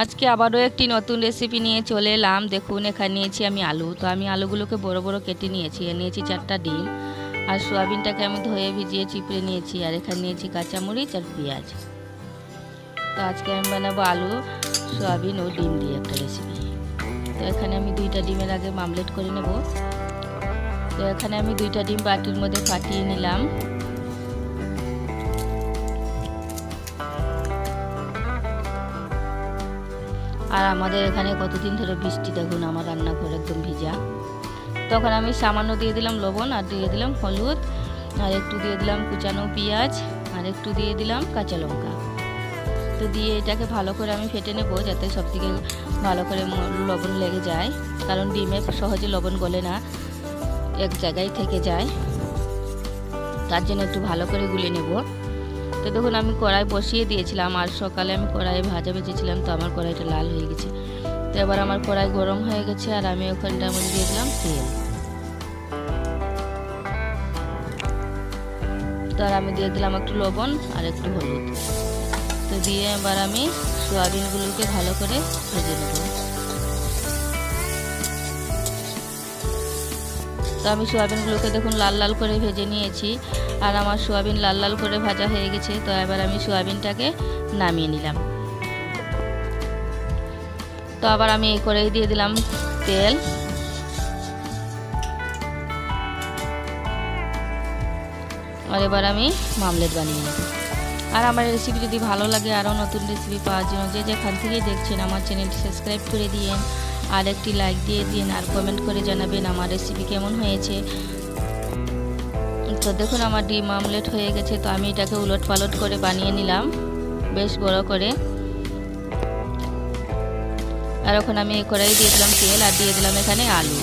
আজকে আবারও একটি নতুন রেসিপি নিয়ে চলে এলাম। দেখুন এখানে নিয়েছি আমি আলু। তো আমি আলুগুলোকে বড় বড় কেটে নিয়েছি। আর নিয়েছি 4টা ডিম, আর সোয়াবিনটাকে আমি ধুয়ে ভিজিয়ে চিপড়ে নিয়েছি। আর এখানে নিয়েছি কাঁচামরিচ আর পেঁয়াজ। তো আজকে আমি বানাবো আলু, সোয়াবিন ও ডিম দিয়ে একটা রেসিপি। তো এখানে আমি 2টা ডিমের আগে মামলেট করে নেব। তো এখানে আমি 2টা ডিম বাটির মধ্যে ফাটিয়ে নিলাম। আর আমাদের এখানে কতদিন ধরে বৃষ্টি, দেখুন আমার রান্নাঘর একদম ভিজা। তখন আমি সামান্য দিয়ে দিলাম লবণ, আর দিয়ে দিলাম হলুদ, আর একটু দিয়ে দিলাম কুচানো পেঁয়াজ, আর একটু দিয়ে দিলাম কাঁচা লঙ্কা। তো দিয়ে এটাকে ভালো করে আমি ফেটে নেব, যাতে সব দিকে ভালো করে লবণ লেগে যায়, কারণ ডিমে সহজে লবণ গলে না, এক জায়গায় থেকে যায়। তার জন্য একটু ভালো করে গুলে নেব। তো দেখুন আমি কড়াই বসিয়ে দিয়েছিলাম, আর সকালে আমি কড়াইয়ে ভাজা ভেজেছিলাম, তো আমার কড়াইটা লাল হয়ে গেছে। তো এবার আমার কড়াই গরম হয়ে গেছে, আর আমি ওখানটার মধ্যে দিয়ে দিলাম তেল। তো আর আমি দিয়ে দিলাম একটু লবণ আর একটু হলুদ। তো দিয়ে এবার আমি সোয়াবিনগুলোকে ভালো করে ভেজে নেব। তো আমি সোয়াবিনগুলোকে দেখুন লাল লাল করে ভেজে নিয়েছি, আর আমার সোয়াবিন লাল লাল করে ভাজা হয়ে গেছে। তো এবার আমি সোয়াবিনটাকে নামিয়ে নিলাম। তো আবার আমি এই কড়াই দিয়ে দিলাম তেল। আর এবার আমি মামলেট বানিয়ে নেব। আর আমার রেসিপি যদি ভালো লাগে, আরও নতুন রেসিপি পাওয়ার জন্য যে যেখান থেকেই দেখছেন আমার চ্যানেলটি সাবস্ক্রাইব করে দিন, আর একটি লাইক দিয়ে দিন, আর কমেন্ট করে জানাবেন আমার রেসিপি কেমন হয়েছে। তো দেখুন আমার ডিম আমলেট হয়ে গেছে। তো আমি এটাকে উলট পালট করে বানিয়ে নিলাম বেশ বড় করে। আর এখন আমি এই কড়াই দিয়ে দিলাম তেল, আর দিয়ে দিলাম এখানে আলু।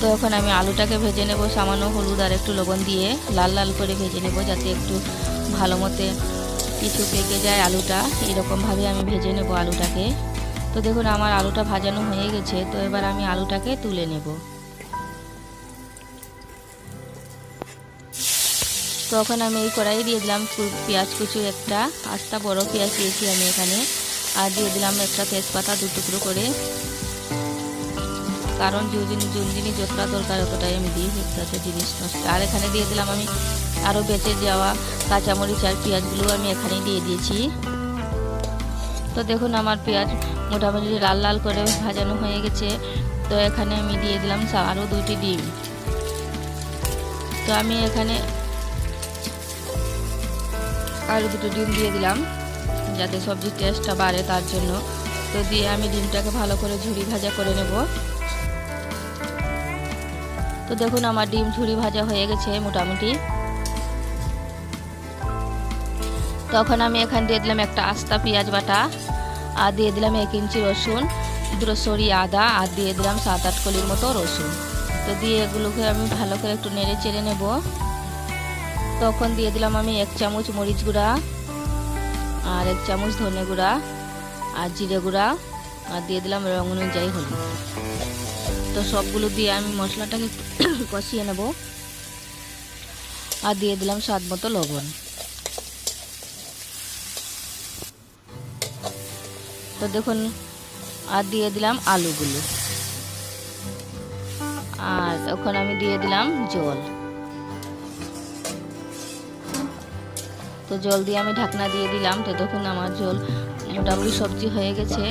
তো এখন আমি আলুটাকে ভেজে নেব সামান্য হলুদ আর একটু লবণ দিয়ে, লাল লাল করে ভেজে নেব, যাতে একটু ভালো মতে কিছু পেকে যায় আলুটা। এরকমভাবে আমি ভেজে নেব আলুটাকে। তো দেখুন আমার আলুটা ভাজানো হয়ে গেছে। তো এবার আমি আলুটাকে তুলে নেব। তখন আমি এই কড়াই দিয়ে দিলাম পেঁয়াজ কুচি, একটা আস্তা বড় পেঁয়াজ দিয়েছি আমি এখানে, আর দিয়ে দিলাম একটা তেজপাতা 2 টুকরো করে, কারণ যে জিনিস যতটা দরকার ততটাই আমি দিই, যাতে জিনিস নষ্ট। আর এখানে দিয়ে দিলাম আমি আরও বেঁচে যাওয়া কাঁচামরিচ আর পেঁয়াজগুলো আমি এখানে দিয়ে দিয়েছি। তো দেখুন আমার পেঁয়াজ মোটামুটি লাল লাল করে ভাজানো হয়ে গেছে। তো এখানে আমি দিয়ে দিলাম আরও 2টি ডিম। তো আমি এখানে আরও 2টো ডিম দিয়ে দিলাম, যাতে সবজির টেস্টটা বাড়ে তার জন্য। তো দিয়ে আমি ডিমটাকে ভালো করে ঝুরি ভাজা করে নেব। তো দেখুন আমার ডিম ঝুরি ভাজা হয়ে গেছে মোটামুটি। তখন আমি এখানে দিয়ে দিলাম একটা আস্তা পেঁয়াজ বাটা, আর দিয়ে দিলাম 1 ইঞ্চি রসুন, 2 সরি আদা, আর দিয়ে দিলাম 7-8 কলির মতো রসুন। তো দিয়ে এগুলোকে আমি ভালো করে একটু নেড়ে চেড়ে নেব। তখন দিয়ে দিলাম আমি 1 চামচ মরিচ গুঁড়া, আর 1 চামচ ধনে গুঁড়া, আর জিরে গুঁড়া, আর দিয়ে দিলাম রং অনুযায়ী হলুদ। তো সবগুলো দিয়ে আমি মশলাটাকে কষিয়ে নেব, আর দিয়ে দিলাম স্বাদ মতো লবণ। তো দেখুন আর দিয়ে দিলাম আলুগুলো, আর এখন আমি দিয়ে দিলাম জল। তো জল দিয়ে আমি ঢাকনা দিয়ে দিলাম। তো দেখুন আমার জল মোটামুটি সবজি হয়ে গেছে।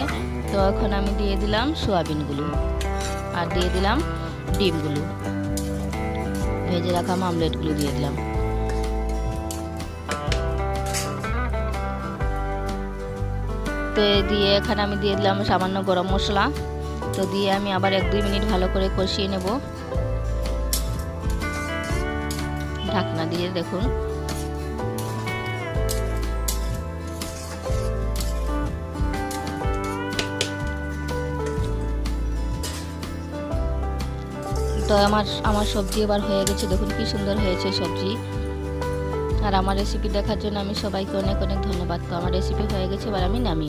তো এখন আমি দিয়ে দিলাম সোয়াবিনগুলো, আর দিয়ে দিলাম ডিমগুলো, ভেজে রাখা মামলেটগুলো দিয়ে দিলাম। তো দিয়ে এখানে আমি দিয়ে দিলাম সামান্য গরম মশলা। তো দিয়ে আমি আবার 1-2 মিনিট ভালো করে কষিয়ে নেব ঢাকনা দিয়ে। দেখুন তো আমার সবজি এবার হয়ে গেছে। দেখুন কি সুন্দর হয়েছে সবজি। আর আমার রেসিপি দেখার জন্য আমি সবাইকে অনেক অনেক ধন্যবাদ। তো আমার রেসিপি হয়ে গেছে, এবার আমি নামিয়ে